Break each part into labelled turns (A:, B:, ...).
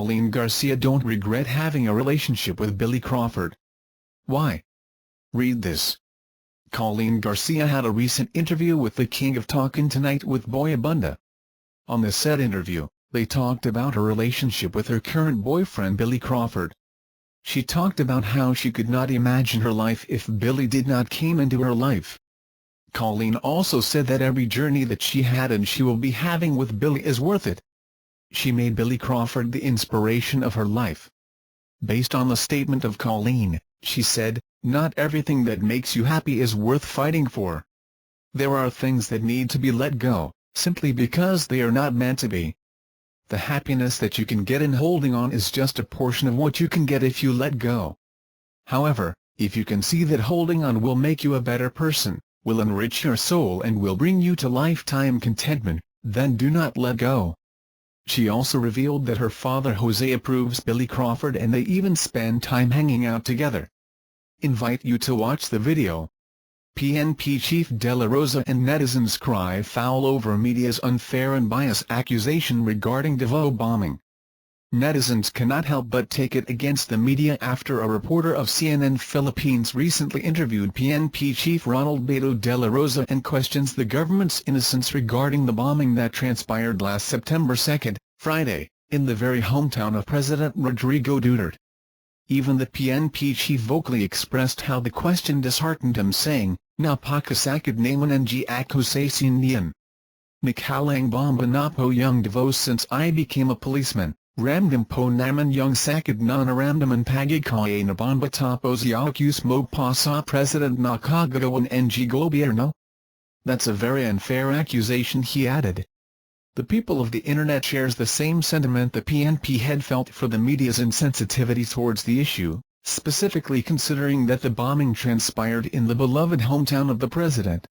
A: Coleen Garcia don't regret having a relationship with Billy Crawford. Why? Read this. Coleen Garcia had a recent interview with the King of Talkin' Tonight With Boy Abunda. On the said interview, they talked about her relationship with her current boyfriend Billy Crawford. She talked about how she could not imagine her life if Billy did not came into her life. Coleen also said that every journey that she had and she will be having with Billy is worth it. She made Billy Crawford the inspiration of her life. Based on the statement of Coleen, she said, "Not everything that makes you happy is worth fighting for. There are things that need to be let go, simply because they are not meant to be. The happiness that you can get in holding on is just a portion of what you can get if you let go. However, if you can see that holding on will make you a better person, will enrich your soul and will bring you to lifetime contentment, then do not let go." She also revealed that her father Jose approves Billy Crawford and they even spend time hanging out together. Invite you to watch the video. PNP Chief De La Rosa and netizens cry foul over media's unfair and biased accusation regarding Davao bombing. Netizens cannot help but take it against the media after a reporter of CNN Philippines recently interviewed PNP Chief Ronald Beto De La Rosa and questions the government's innocence regarding the bombing that transpired last September 2, Friday, in the very hometown of President Rodrigo Duterte. Even the PNP chief vocally expressed how the question disheartened him, saying, "Napakasakit naman ang accusation niyan. Nakalang bomba na po yung Davao since I became a policeman. Ramdam po naman yung sakit na naramdaman pagkakaya na bomba tapos i-accuse mo pa sa President na kagagawan ng gobyerno." That's a very unfair accusation, he added. The people of the internet shares the same sentiment the PNP head felt for the media's insensitivity towards the issue, specifically considering that the bombing transpired in the beloved hometown of the president.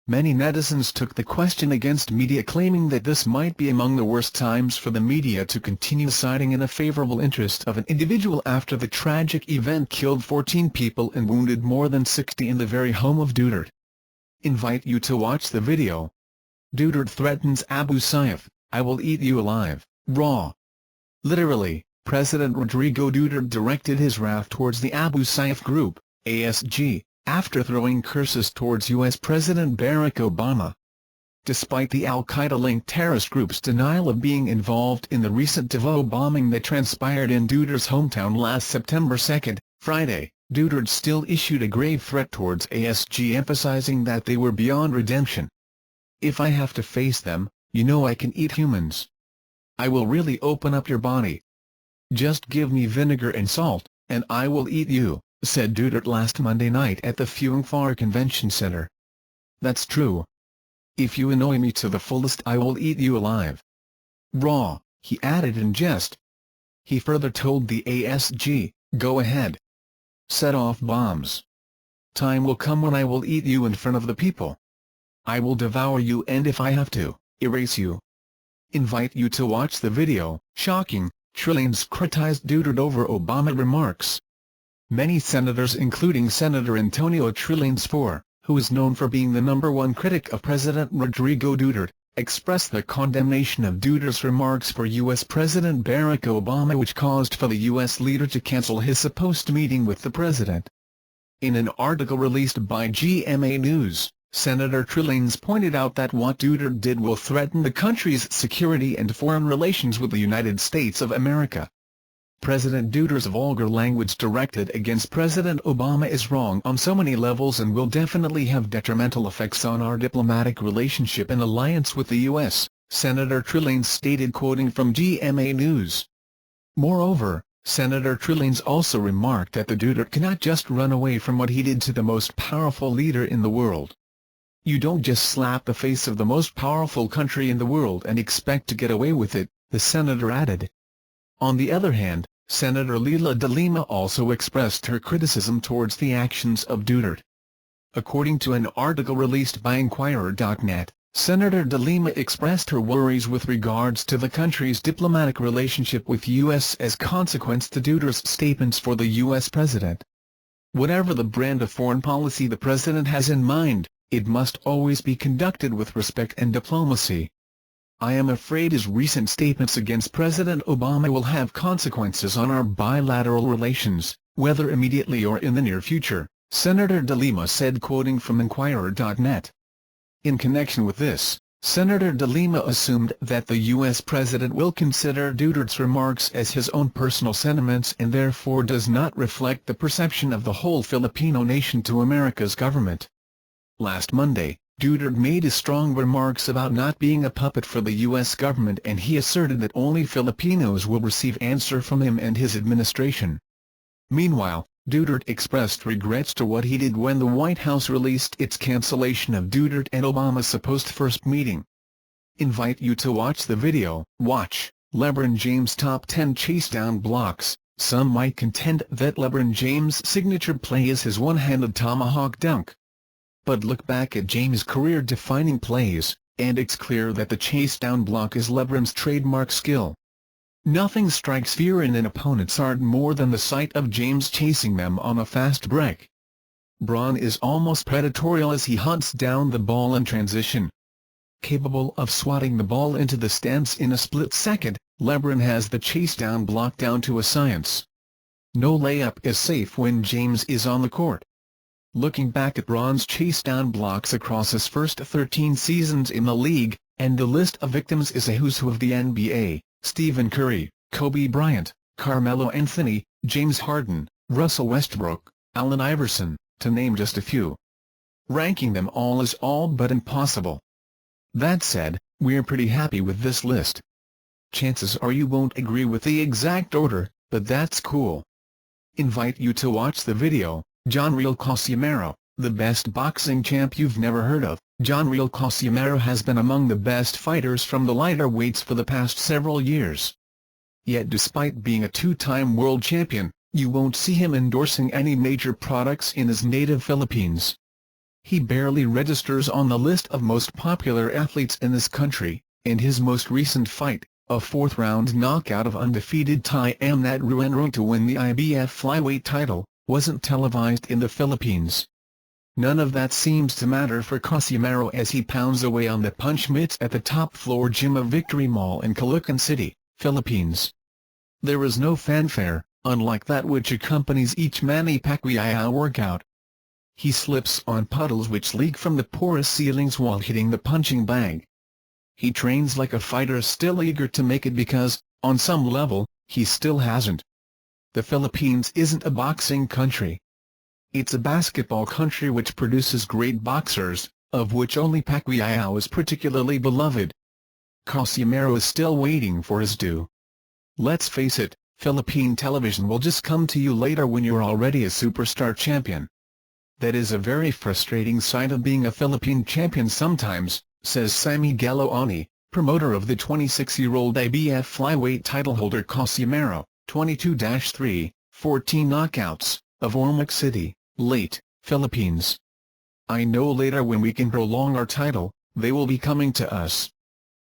A: Many netizens took the question against media, claiming that this might be among the worst times for the media to continue siding in a favorable interest of an individual after the tragic event killed 14 people and wounded more than 60 in the very home of Duterte. Invite you to watch the video. Duterte threatens Abu Sayyaf, "I will eat you alive, raw." Literally, President Rodrigo Duterte directed his wrath towards the Abu Sayyaf group, ASG, after throwing curses towards U.S. President Barack Obama. Despite the al-Qaeda-linked terrorist group's denial of being involved in the recent Davao bombing that transpired in Duterte's hometown last September 2, Friday, Duterte still issued a grave threat towards ASG, emphasizing that they were beyond redemption. "If I have to face them, you know I can eat humans. I will really open up your body. Just give me vinegar and salt, and I will eat you," said Duterte last Monday night at the Fuang Far Convention Center. "That's true. If you annoy me to the fullest, I will eat you alive, raw," he added in jest. He further told the ASG, "Go ahead. Set off bombs. Time will come when I will eat you in front of the people. I will devour you and if I have to, erase you." Invite you to watch the video. Shocking, Trillions criticized Duterte over Obama remarks. Many senators, including Senator Antonio Trillions IV, who is known for being the #1 critic of President Rodrigo Duterte, expressed their condemnation of Duterte's remarks for U.S. President Barack Obama, which caused for the U.S. leader to cancel his supposed meeting with the president. In an article released by GMA News, Senator Trillions pointed out that what Duterte did will threaten the country's security and foreign relations with the United States of America. President Duterte's vulgar language directed against President Obama is wrong on so many levels and will definitely have detrimental effects on our diplomatic relationship and alliance with the U.S., Senator Trillions stated, quoting from GMA News. Moreover, Senator Trillions also remarked that the Duterte cannot just run away from what he did to the most powerful leader in the world. "You don't just slap the face of the most powerful country in the world and expect to get away with it," the senator added. On the other hand, Senator Leila de Lima also expressed her criticism towards the actions of Duterte. According to an article released by Inquirer.net, Senator de Lima expressed her worries with regards to the country's diplomatic relationship with U.S. as consequence to Duterte's statements for the U.S. president. "Whatever the brand of foreign policy the president has in mind, it must always be conducted with respect and diplomacy. I am afraid his recent statements against President Obama will have consequences on our bilateral relations, whether immediately or in the near future, Senator De Lima said, quoting from Inquirer.net. In connection with this, Senator De Lima assumed that the U.S. president will consider Duterte's remarks as his own personal sentiments and therefore does not reflect the perception of the whole Filipino nation to America's government. Last Monday, Duterte made strong remarks about not being a puppet for the U.S. government, and he asserted that only Filipinos will receive answer from him and his administration. Meanwhile, Duterte expressed regrets to what he did when the White House released its cancellation of Duterte and Obama's supposed first meeting. Invite you to watch the video. Watch LeBron James' top 10 chase-down blocks. Some might contend that LeBron James' signature play is his one-handed tomahawk dunk. But look back at James' career-defining plays, and it's clear that the chase-down block is LeBron's trademark skill. Nothing strikes fear in an opponent's heart more than the sight of James chasing them on a fast break. Bron is almost predatory as he hunts down the ball in transition. Capable of swatting the ball into the stands in a split second, LeBron has the chase-down block down to a science. No layup is safe when James is on the court. Looking back at Bron's chase-down blocks across his first 13 seasons in the league, and the list of victims is a who's who of the NBA. Stephen Curry, Kobe Bryant, Carmelo Anthony, James Harden, Russell Westbrook, Allen Iverson, to name just a few. Ranking them all is all but impossible. That said, we're pretty happy with this list. Chances are you won't agree with the exact order, but that's cool. Invite you to watch the video. John Real Casimero, the best boxing champ you've never heard of. John Real Casimero has been among the best fighters from the lighter weights for the past several years. Yet despite being a two-time world champion, you won't see him endorsing any major products in his native Philippines. He barely registers on the list of most popular athletes in this country, and his most recent fight, a fourth-round knockout of undefeated Thai Amnat Ruenrong to win the IBF flyweight title, wasn't televised in the Philippines. None of that seems to matter for Casimero as he pounds away on the punch mitts at the top-floor gym of Victory Mall in Caloocan City, Philippines. There is no fanfare, unlike that which accompanies each Manny Pacquiao workout. He slips on puddles which leak from the porous ceilings while hitting the punching bag. He trains like a fighter still eager to make it because, on some level, he still hasn't. The Philippines isn't a boxing country. It's a basketball country which produces great boxers, of which only Pacquiao is particularly beloved. Casimero is still waiting for his due. Let's face it, Philippine television will just come to you later when you're already a superstar champion. That is a very frustrating side of being a Philippine champion sometimes, says Sammy Galoani, promoter of the 26-year-old IBF flyweight titleholder Casimero, 22-3, 14 knockouts, of Ormoc City, Leyte, Philippines. I know later when we can prolong our title, they will be coming to us.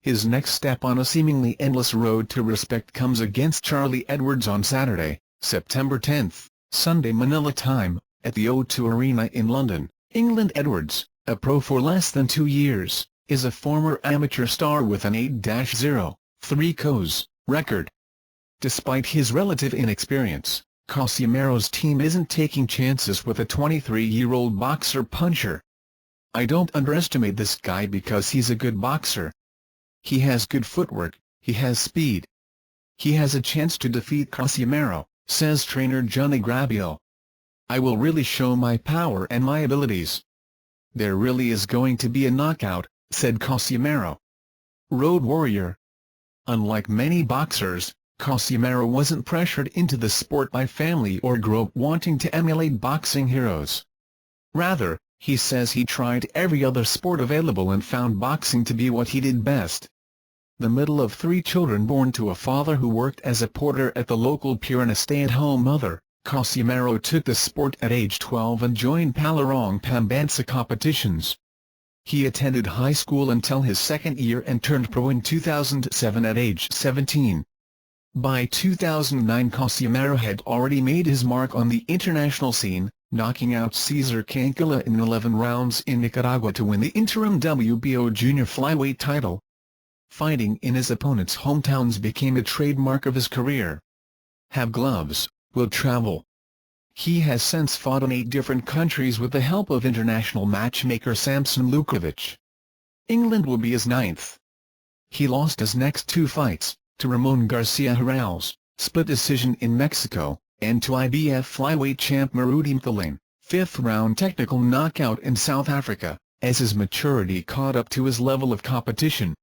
A: His next step on a seemingly endless road to respect comes against Charlie Edwards on Saturday, September 10, Sunday Manila time, at the O2 Arena in London, England. Edwards, a pro for less than 2 years, is a former amateur star with an 8-0-3 KOs record. Despite his relative inexperience, Casimero's team isn't taking chances with a 23-year-old boxer-puncher. I don't underestimate this guy because he's a good boxer. He has good footwork, he has speed. He has a chance to defeat Casimero, says trainer Johnny Grabio. I will really show my power and my abilities. There really is going to be a knockout, said Casimero. Road warrior. Unlike many boxers, Casimero wasn't pressured into the sport by family or grew up wanting to emulate boxing heroes. Rather, he says he tried every other sport available and found boxing to be what he did best. The middle of 3 children born to a father who worked as a porter at the local pier and a stay-at-home mother, Casimero took the sport at age 12 and joined Palarong Pambansa competitions. He attended high school until his second year and turned pro in 2007 at age 17. By 2009 Casimero had already made his mark on the international scene, knocking out Cesar Cancela in 11 rounds in Nicaragua to win the interim WBO junior flyweight title. Fighting in his opponent's hometowns became a trademark of his career. Have gloves, will travel. He has since fought in 8 different countries with the help of international matchmaker Samson Lukovic. England will be his 9th. He lost his next 2 fights, to Ramon Garcia Herrales, split decision in Mexico, and to IBF flyweight champ Marudi Mthalane, 5th round technical knockout in South Africa, as his maturity caught up to his level of competition.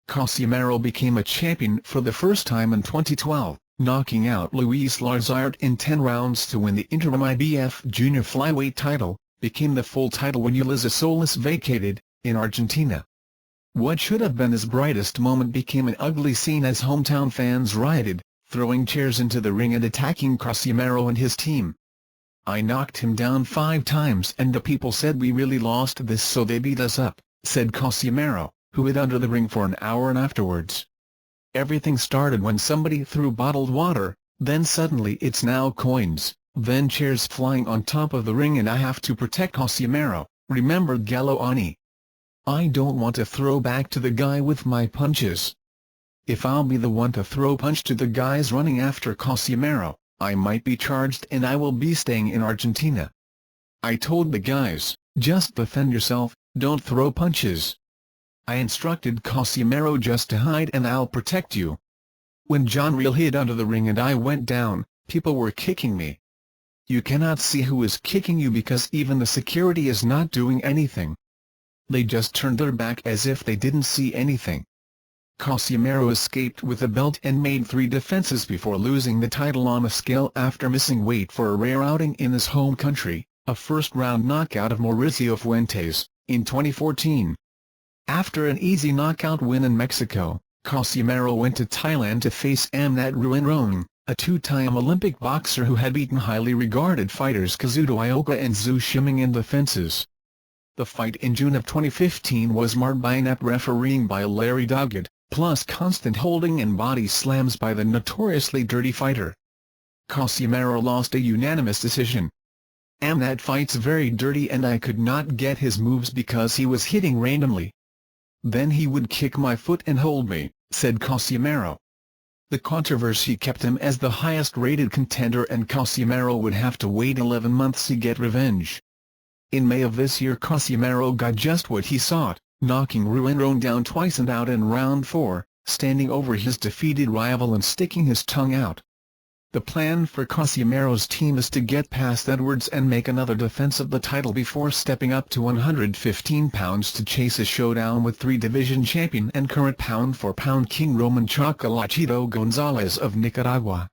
A: Casimero became a champion for the first time in 2012, knocking out Luis Larzart in 10 rounds to win the interim IBF junior flyweight title, became the full title when Ulises Solis vacated, in Argentina. What should have been his brightest moment became an ugly scene as hometown fans rioted, throwing chairs into the ring and attacking Casimero and his team. "I knocked him down 5 times and the people said we really lost this, so they beat us up," said Casimero, who hid under the ring for an hour and afterwards. "Everything started when somebody threw bottled water, then suddenly it's now coins, then chairs flying on top of the ring and I have to protect Casimero," remembered Galoani. "I don't want to throw back to the guy with my punches. If I'll be the one to throw punch to the guys running after Casimero, I might be charged and I will be staying in Argentina. I told the guys, just defend yourself, don't throw punches. I instructed Casimero just to hide and I'll protect you. When John Real hid under the ring and I went down, people were kicking me. You cannot see who is kicking you because even the security is not doing anything. They just turned their back as if they didn't see anything." Casimero escaped with the belt and made 3 defenses before losing the title on a scale after missing weight for a rare outing in his home country, a first-round knockout of Mauricio Fuentes, in 2014. After an easy knockout win in Mexico, Casimero went to Thailand to face Amnat Ruenrong, a 2-time Olympic boxer who had beaten highly regarded fighters Kazuto Ioka and Zhu Shiming in the fences. The fight in June of 2015 was marred by inept refereeing by Larry Doggett, plus constant holding and body slams by the notoriously dirty fighter. Casimero lost a unanimous decision. "Amnat fights very dirty and I could not get his moves because he was hitting randomly. Then he would kick my foot and hold me," said Casimero. The controversy kept him as the highest-rated contender and Casimero would have to wait 11 months to get revenge. In May of this year Casimero got just what he sought, knocking Ruenrong down twice and out in round 4, standing over his defeated rival and sticking his tongue out. The plan for Casimero's team is to get past Edwards and make another defense of the title before stepping up to 115 pounds to chase a showdown with 3-division champion and current pound-for-pound king Roman Chocolatito Gonzalez of Nicaragua.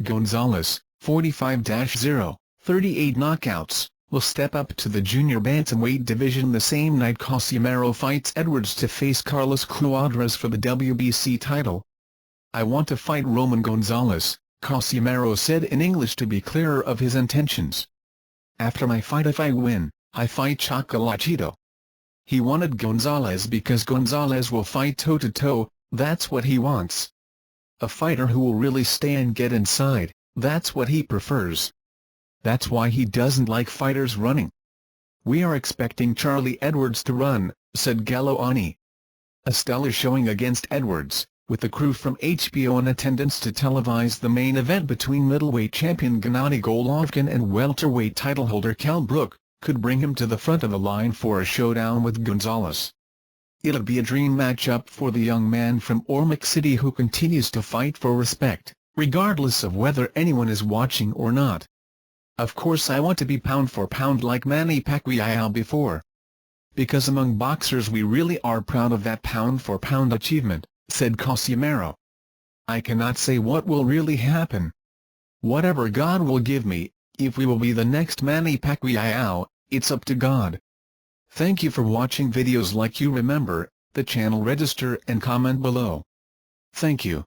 A: Gonzalez, 45-0, 38 knockouts, will step up to the junior bantamweight division the same night Casimero fights Edwards to face Carlos Cuadras for the WBC title. "I want to fight Roman Gonzalez," Casimero said in English to be clearer of his intentions. "After my fight, if I win, I fight Chocolatito." He wanted Gonzalez because Gonzalez will fight toe-to-toe, that's what he wants. A fighter who will really stay and get inside, that's what he prefers. That's why he doesn't like fighters running. "We are expecting Charlie Edwards to run," said Galoani. A stellar showing against Edwards, with the crew from HBO in attendance to televise the main event between middleweight champion Gennady Golovkin and welterweight titleholder Kell Brook, could bring him to the front of the line for a showdown with Gonzalez. It'll be a dream matchup for the young man from Ormoc City who continues to fight for respect, regardless of whether anyone is watching or not. "Of course I want to be pound for pound like Manny Pacquiao before. Because among boxers we really are proud of that pound for pound achievement," said Casimero. "I cannot say what will really happen. Whatever God will give me, if we will be the next Manny Pacquiao, it's up to God." Thank you for watching videos like you. Remember, the channel, register and comment below. Thank you.